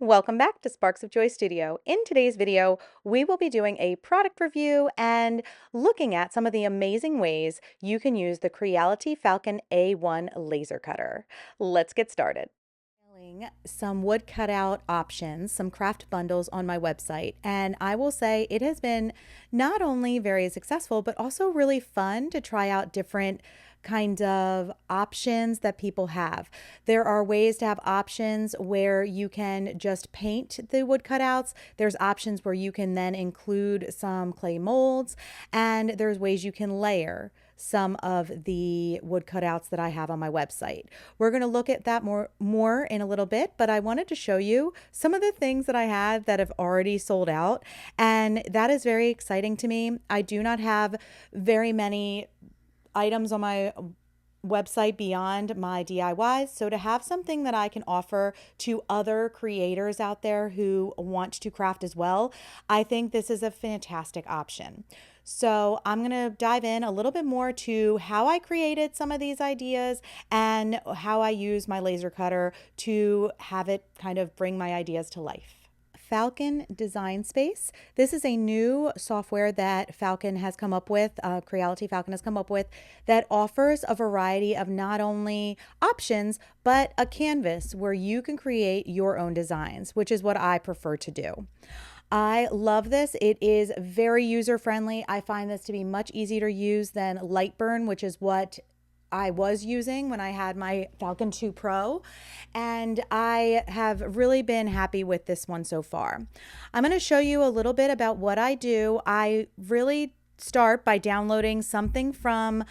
Welcome back to Sparks of Joy Studio. In today's video, we will be doing a product review and looking at some of the amazing ways you can use the Creality Falcon A1 laser cutter. Let's get started. Some wood cutout options, some craft bundles on my website, and I will say it has been not only very successful, but also really fun to try out different kind of options that people have. There are ways to have options where you can just paint the wood cutouts. There's options where you can then include some clay molds, and there's ways you can layer some of the wood cutouts that I have on my website. We're going to look at that more in a little bit, but I wanted to show you some of the things that I had that have already sold out, and that is very exciting to me. I do not have very many items on my website beyond my DIYs. So to have something that I can offer to other creators out there who want to craft as well, I think this is a fantastic option. So I'm going to dive in a little bit more to how I created some of these ideas and how I use my laser cutter to have it kind of bring my ideas to life. Falcon Design Space. This is a new software that Falcon has come up with, Creality Falcon has come up with, that offers a variety of not only options, but a canvas where you can create your own designs, which is what I prefer to do. I love this. It is very user friendly. I find this to be much easier to use than Lightburn, which is what I was using when I had my Falcon 2 Pro, and I have really been happy with this one so far. I'm going to show you a little bit about what I do. I really start by downloading something from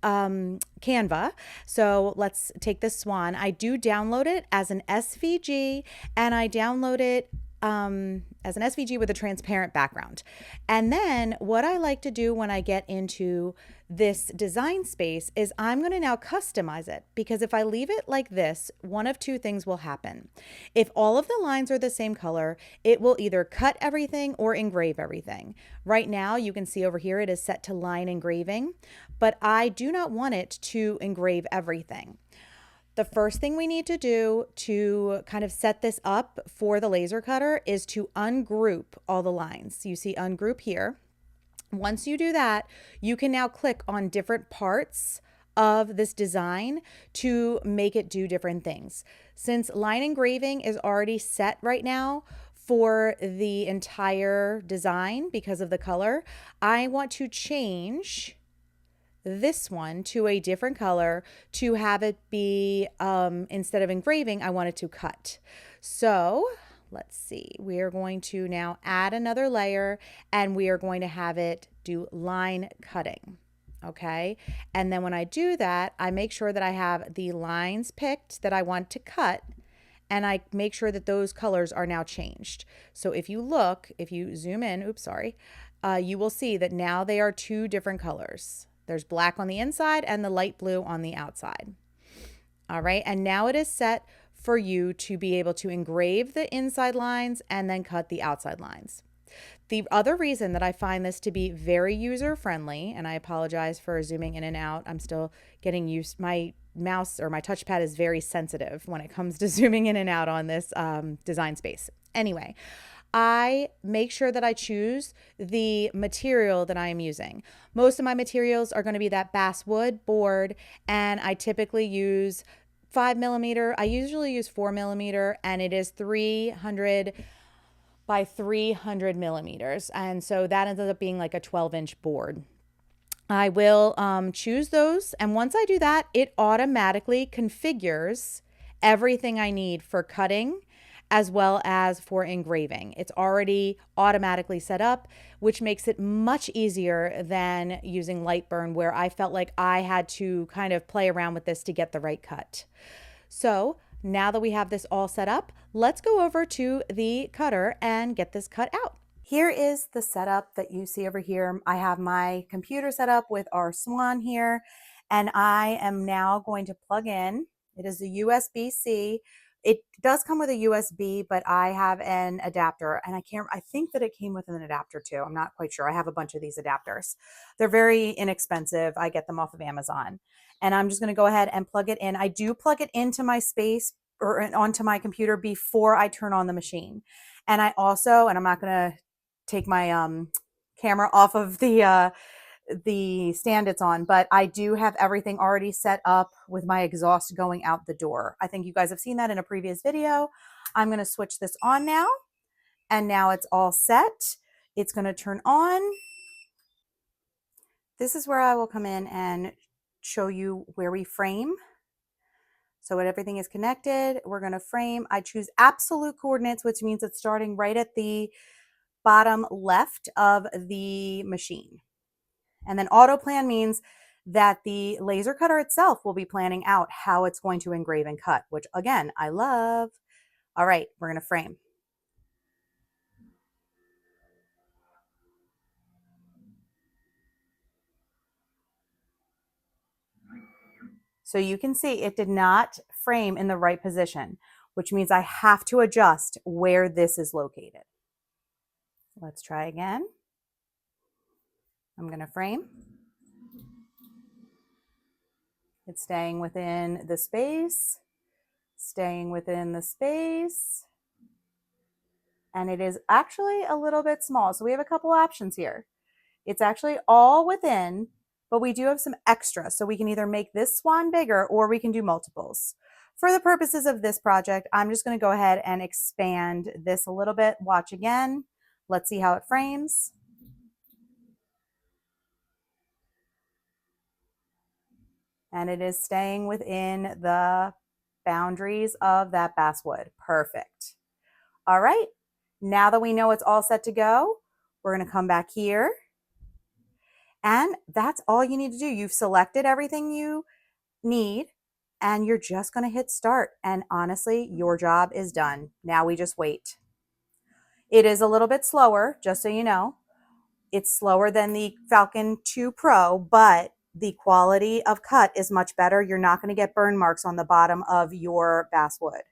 Canva. So let's take this swan. I do download it as an SVG, and I download it as an SVG with a transparent background. And then what I like to do when I get into this design space is I'm going to now customize it, because if I leave it like this, one of two things will happen. If all of the lines are the same color, it will either cut everything or engrave everything. Right now, you can see over here it is set to line engraving, but I do not want it to engrave everything. The first thing we need to do to kind of set this up for the laser cutter is to ungroup all the lines. You see ungroup here. Once you do that, you can now click on different parts of this design to make it do different things. Since line engraving is already set right now for the entire design because of the color, I want to change this one to a different color to have it be, instead of engraving, I want it to cut. So let's see, we are going to now add another layer, and we are going to have it do line cutting. Okay. And then when I do that, I make sure that I have the lines picked that I want to cut, and I make sure that those colors are now changed. So if you look, if you zoom in, oops, sorry, you will see that now they are two different colors. There's black on the inside and the light blue on the outside. All right, and now it is set for you to be able to engrave the inside lines and then cut the outside lines. The other reason that I find this to be very user friendly, and I apologize for zooming in and out, I'm still getting used, my mouse or my touchpad is very sensitive when it comes to zooming in and out on this design space. Anyway, I make sure that I choose the material that I am using. Most of my materials are going to be that basswood board, and I typically use 5mm. I usually use 4mm, and it is 300 by 300 millimeters. And so that ends up being like a 12-inch board. I will choose those, and once I do that, it automatically configures everything I need for cutting as well as for engraving. It's already automatically set up, which makes it much easier than using Lightburn, where I felt like I had to kind of play around with this to get the right cut. So now that we have this all set up, let's go over to the cutter and get this cut out. Here is the setup that you see over here. I have my computer set up with our swan here, and I am now going to plug in. It is a USB-C. It does come with a USB, but I have an adapter, and I think that it came with an adapter too. I'm not quite sure. I have a bunch of these adapters. They're very inexpensive. I get them off of Amazon, and I'm just going to go ahead and plug it in. I do plug it into my space or onto my computer before I turn on the machine. And I also, and I'm not going to take my camera off of the stand it's on, but I do have everything already set up with my exhaust going out the door. I think you guys have seen that in a previous video. I'm going to switch this on now, and now it's all set. It's going to turn on. This is where I will come in and show you where we frame. So when everything is connected, we're going to frame. I choose absolute coordinates, which means it's starting right at the bottom left of the machine. And then auto plan means that the laser cutter itself will be planning out how it's going to engrave and cut, which again, I love. All right, we're going to frame. So you can see it did not frame in the right position, which means I have to adjust where this is located. Let's try again. I'm going to frame. It's staying within the space, staying within the space. And it is actually a little bit small. So we have a couple options here. It's actually all within, but we do have some extra. So we can either make this swan bigger or we can do multiples. For the purposes of this project, I'm just going to go ahead and expand this a little bit. Watch again. Let's see how it frames. And it is staying within the boundaries of that basswood. Perfect. All right. Now that we know it's all set to go, we're going to come back here. And that's all you need to do. You've selected everything you need and you're just going to hit start. And honestly, your job is done. Now we just wait. It is a little bit slower, just so you know. It's slower than the Falcon 2 Pro, but the quality of cut is much better. You're not going to get burn marks on the bottom of your basswood.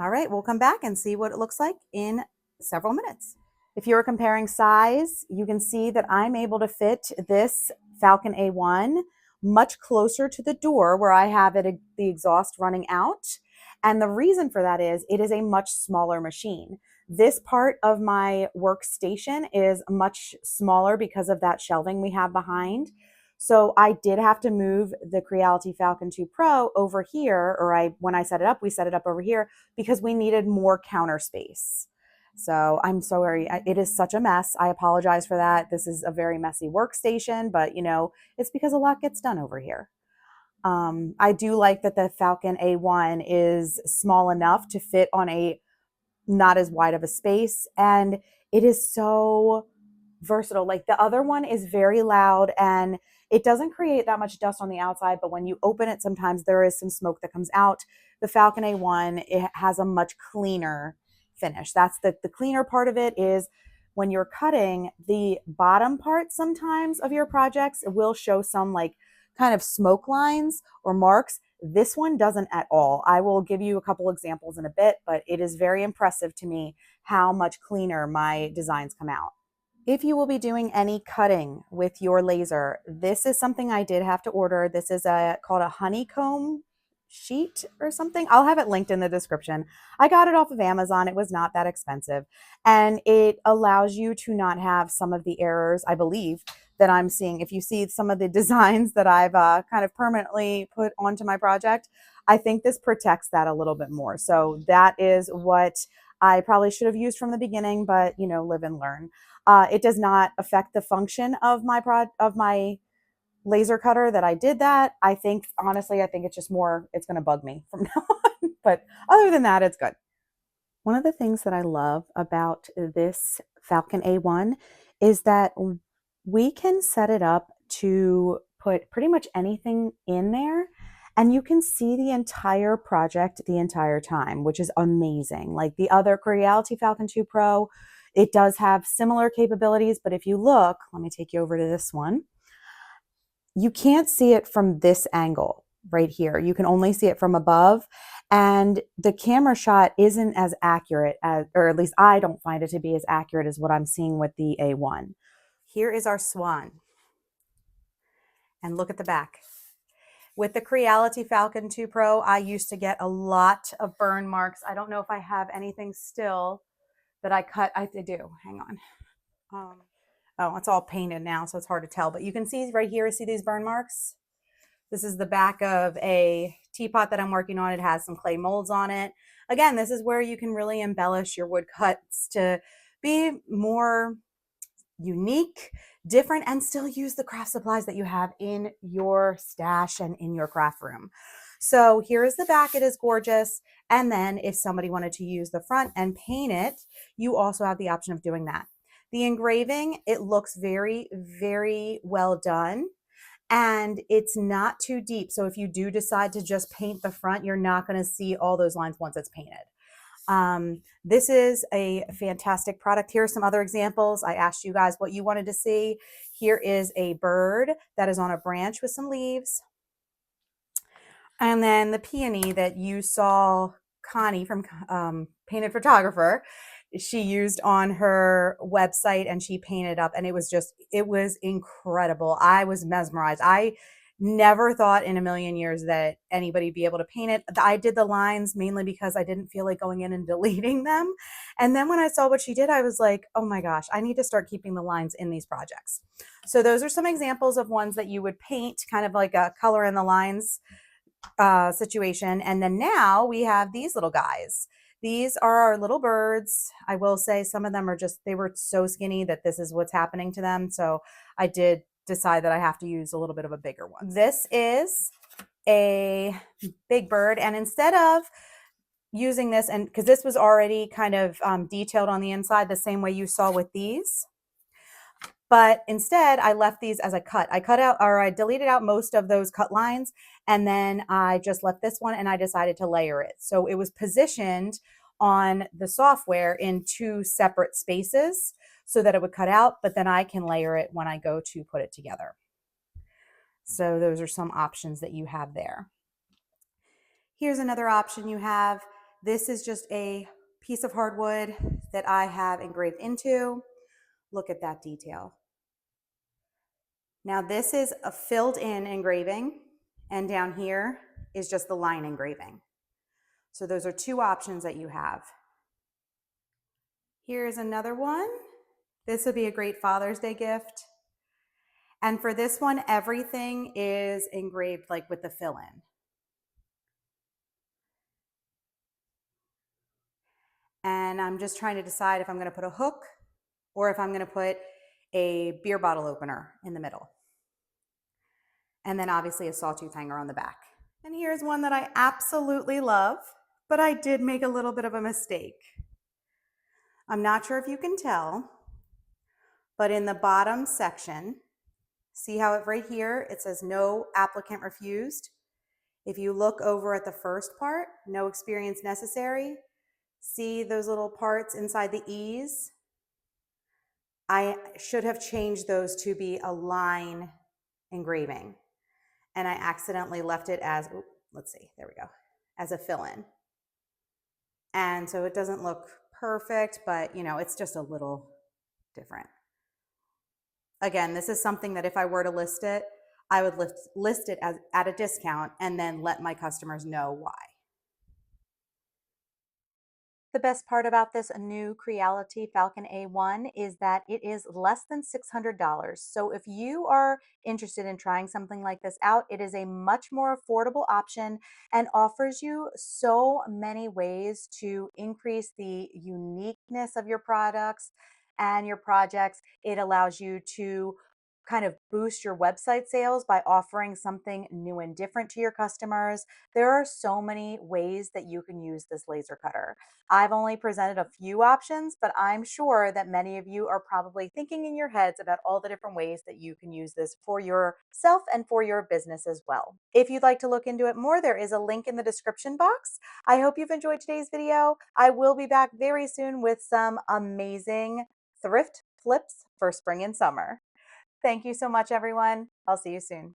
All right, we'll come back and see what it looks like in several minutes. If you're comparing size, you can see that I'm able to fit this Falcon A1 much closer to the door where I have the exhaust running out. And the reason for that is it is a much smaller machine. This part of my workstation is much smaller because of that shelving we have behind. So I did have to move the Creality Falcon 2 Pro over here, or when I set it up, we set it up over here because we needed more counter space. So I'm sorry, it is such a mess. I apologize for that. This is a very messy workstation, but you know, it's because a lot gets done over here. I do like that the Falcon A1 is small enough to fit on a not as wide of a space, and it is so versatile. Like the other one is very loud and it doesn't create that much dust on the outside, but when you open it, sometimes there is some smoke that comes out. The Falcon A1, it has a much cleaner finish. That's the cleaner part of it is when you're cutting the bottom part sometimes of your projects, it will show some like kind of smoke lines or marks. This one doesn't at all. I will give you a couple examples in a bit, but it is very impressive to me how much cleaner my designs come out. If you will be doing any cutting with your laser, this is something I did have to order. This is called a honeycomb sheet or something. I'll have it linked in the description. I got it off of Amazon. It was not that expensive. And it allows you to not have some of the errors, I believe, that I'm seeing. If you see some of the designs that I've kind of permanently put onto my project, I think this protects that a little bit more. So that is what I probably should have used from the beginning, but you know, live and learn. It does not affect the function of my laser cutter that I did that. I think, honestly, I think it's just more, it's going to bug me from now on. But other than that, it's good. One of the things that I love about this Falcon A1 is that we can set it up to put pretty much anything in there and you can see the entire project the entire time, which is amazing. Like the other Creality Falcon 2 Pro, it does have similar capabilities, but if you look, let me take you over to this one. You can't see it from this angle right here. You can only see it from above. And the camera shot isn't as accurate as, or at least I don't find it to be as accurate as what I'm seeing with the A1. Here is our swan. And look at the back. With the Creality Falcon 2 Pro, I used to get a lot of burn marks. I don't know if I have anything still that I cut. I do. Hang on. Oh, it's all painted now, so it's hard to tell. But you can see right here, see these burn marks? This is the back of a teapot that I'm working on. It has some clay molds on it. Again, this is where you can really embellish your wood cuts to be more unique, different, and still use the craft supplies that you have in your stash and in your craft room. So here is the back. It is gorgeous. And then if somebody wanted to use the front and paint it, you also have the option of doing that. The engraving, it looks very, very well done. And it's not too deep. So if you do decide to just paint the front, you're not going to see all those lines once it's painted. This is a fantastic product. Here are some other examples. I asked you guys what you wanted to see. Here is a bird that is on a branch with some leaves. And then the peony that you saw Connie from Painted Photographer, she used on her website, and she painted up, and it was incredible. I was mesmerized. I never thought in a million years that anybody would be able to paint it. I did the lines mainly because I didn't feel like going in and deleting them. And then when I saw what she did, I was like, oh my gosh, I need to start keeping the lines in these projects. So those are some examples of ones that you would paint, kind of like a color in the lines situation. And then now we have these little guys. These are our little birds. I will say some of them are they were so skinny that this is what's happening to them. So I did decide that I have to use a little bit of a bigger one. This is a big bird. And instead of using this, and because this was already kind of detailed on the inside the same way you saw with these, but instead I left these as a cut. I deleted out most of those cut lines, and then I just left this one, and I decided to layer it. So it was positioned on the software in two separate spaces so that it would cut out, but then I can layer it when I go to put it together. So those are some options that you have there. Here's another option you have. This is just a piece of hardwood that I have engraved into. Look at that detail. Now this is a filled in engraving, and down here is just the line engraving. So those are two options that you have. Here's another one. This would be a great Father's Day gift. And for this one, everything is engraved like with the fill-in. And I'm just trying to decide if I'm going to put a hook or if I'm going to put a beer bottle opener in the middle. And then obviously a sawtooth hanger on the back. And here's one that I absolutely love, but I did make a little bit of a mistake. I'm not sure if you can tell, but in the bottom section, see how it right here, it says no applicant refused. If you look over at the first part, no experience necessary, see those little parts inside the E's? I should have changed those to be a line engraving. And I accidentally left it as, let's see, there we go, as a fill-in. And so it doesn't look perfect, but it's just a little different. Again, this is something that if I were to list it, I would list it as at a discount and then let my customers know why. The best part about this new Creality Falcon A1 is that it is less than $600. So if you are interested in trying something like this out, it is a much more affordable option and offers you so many ways to increase the uniqueness of your products and your projects. It allows you to kind of boost your website sales by offering something new and different to your customers. There are so many ways that you can use this laser cutter. I've only presented a few options, but I'm sure that many of you are probably thinking in your heads about all the different ways that you can use this for yourself and for your business as well. If you'd like to look into it more, there is a link in the description box. I hope you've enjoyed today's video. I will be back very soon with some amazing thrift flips for spring and summer. Thank you so much, everyone. I'll see you soon.